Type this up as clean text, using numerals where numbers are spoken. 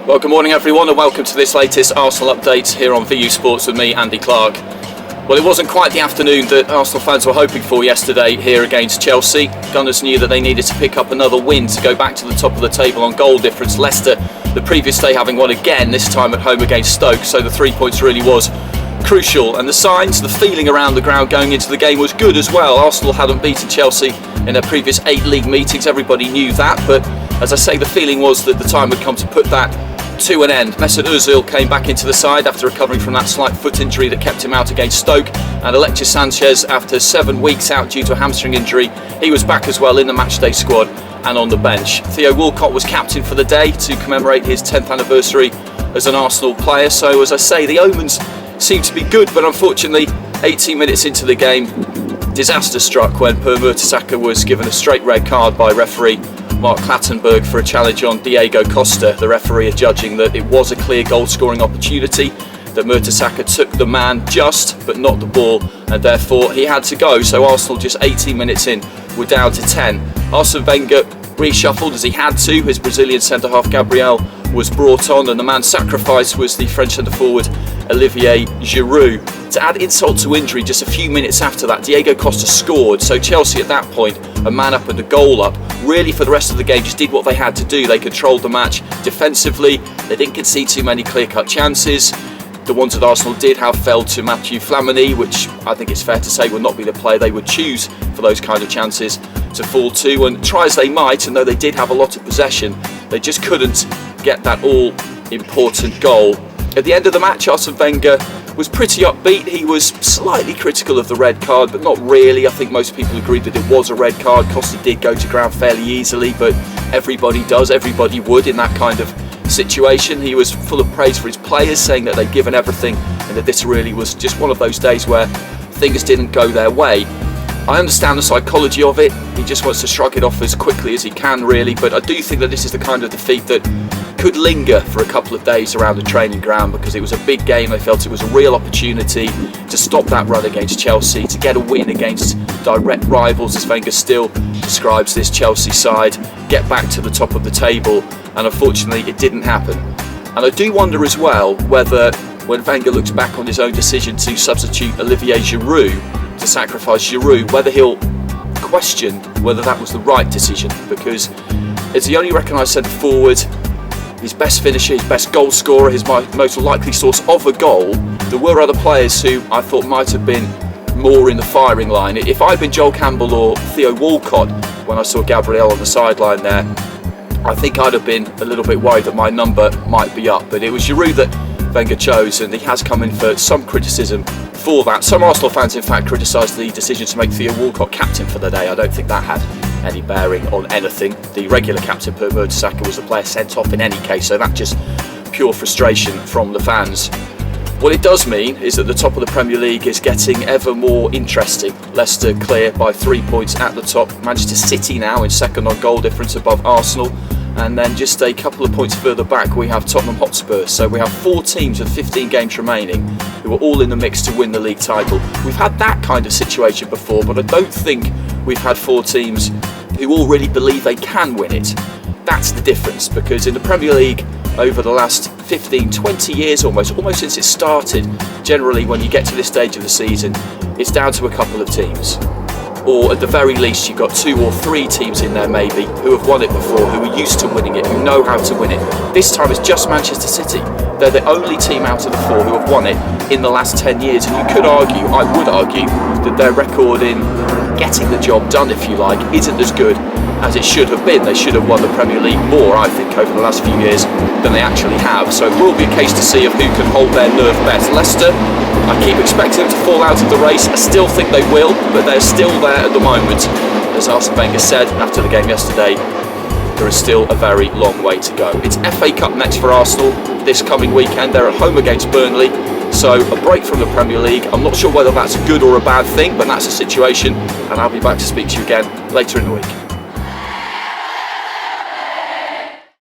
Well, good morning everyone and welcome to this latest Arsenal update here on VU Sports with me, Andy Clarke. Well, it wasn't quite the afternoon that Arsenal fans were hoping for yesterday here against Chelsea. Gunners knew that they needed to pick up another win to go back to the top of the table on goal difference. Leicester, the previous day, having won again, this time at home against Stoke, so the 3 points really was crucial. And the signs, the feeling around the ground going into the game was good as well. Arsenal hadn't beaten Chelsea in their previous 8 league meetings, everybody knew that, but as I say, the feeling was that the time had come to put that to an end. Mesut Ozil came back into the side after recovering from that slight foot injury that kept him out against Stoke, and Alexis Sanchez, after 7 weeks out due to a hamstring injury, he was back as well in the matchday squad and on the bench. Theo Walcott was captain for the day to commemorate his 10th anniversary as an Arsenal player, so as I say, the omens seem to be good, but unfortunately 18 minutes into the game, disaster struck when Mertesacker was given a straight red card by referee Mark Clattenburg for a challenge on Diego Costa, the referee adjudging that it was a clear goal scoring opportunity, that Mertesacker took the man just but not the ball, and therefore he had to go. So Arsenal, just 18 minutes in, were down to 10. Arsene Wenger reshuffled as he had to. His Brazilian centre-half Gabriel was brought on, and the man sacrificed was the French centre-forward Olivier Giroud. To add insult to injury, just a few minutes after that, Diego Costa scored, so Chelsea at that point, a man up and a goal up, really for the rest of the game just did what they had to do. They controlled the match defensively, they didn't concede too many clear-cut chances. The ones that Arsenal did have fell to Mathieu Flamini, which I think it's fair to say would not be the player they would choose for those kind of chances to fall to, and try as they might, and though they did have a lot of possession, they just couldn't get that all-important goal. At the end of the match, Arsene Wenger was pretty upbeat. He was slightly critical of the red card, but not really. I think most people agreed that it was a red card. Costa did go to ground fairly easily, but everybody does, everybody would in that kind of situation. He was full of praise for his players, saying that they'd given everything and that this really was just one of those days where things didn't go their way. I understand the psychology of it. He just wants to shrug it off as quickly as he can, really, but I do think that this is the kind of defeat that could linger for a couple of days around the training ground, because it was a big game. They felt it was a real opportunity to stop that run against Chelsea, to get a win against direct rivals, as Wenger still describes this Chelsea side, get back to the top of the table, and unfortunately it didn't happen. And I do wonder as well whether, when Wenger looks back on his own decision to substitute Olivier Giroud, to sacrifice Giroud, whether he'll question whether that was the right decision, because it's the only recognised centre forward, his best finisher, his best goal scorer, his most likely source of a goal. There were other players who I thought might have been more in the firing line. If I'd been Joel Campbell or Theo Walcott when I saw Gabriel on the sideline there, I think I'd have been a little bit worried that my number might be up. But it was Giroud that Wenger chose, and he has come in for some criticism for that. Some Arsenal fans in fact criticised the decision to make Theo Walcott captain for the day. I don't think that had any bearing on anything. The regular captain, Per Mertesacker, was the player sent off in any case, so that's just pure frustration from the fans. What it does mean is that the top of the Premier League is getting ever more interesting. Leicester clear by 3 points at the top. Manchester City now in second on goal difference above Arsenal. And then just a couple of points further back we have Tottenham Hotspur. So we have 4 teams with 15 games remaining who are all in the mix to win the league title. We've had that kind of situation before, but I don't think we've had 4 teams who all really believe they can win it. That's the difference, because in the Premier League over the last 15, 20 years almost since it started, generally when you get to this stage of the season, it's down to a couple of teams. Or at the very least you've got 2 or 3 teams in there maybe who have won it before, who are used to winning it, who know how to win it. This time it's just Manchester City. They're the only team out of the 4 who have won it in the last 10 years, and you could argue, I would argue, that their record in getting the job done, if you like, isn't as good as it should have been. They should have won the Premier League more, I think, over the last few years than they actually have. So it will be a case to see of who can hold their nerve best. Leicester, I keep expecting them to fall out of the race. I still think they will, but they're still there at the moment. As Arsene Wenger said after the game yesterday, there is still a very long way to go. It's FA Cup next for Arsenal this coming weekend. They're at home against Bernley, so a break from the Premier League. I'm not sure whether that's a good or a bad thing, but that's the situation, and I'll be back to speak to you again later in the week.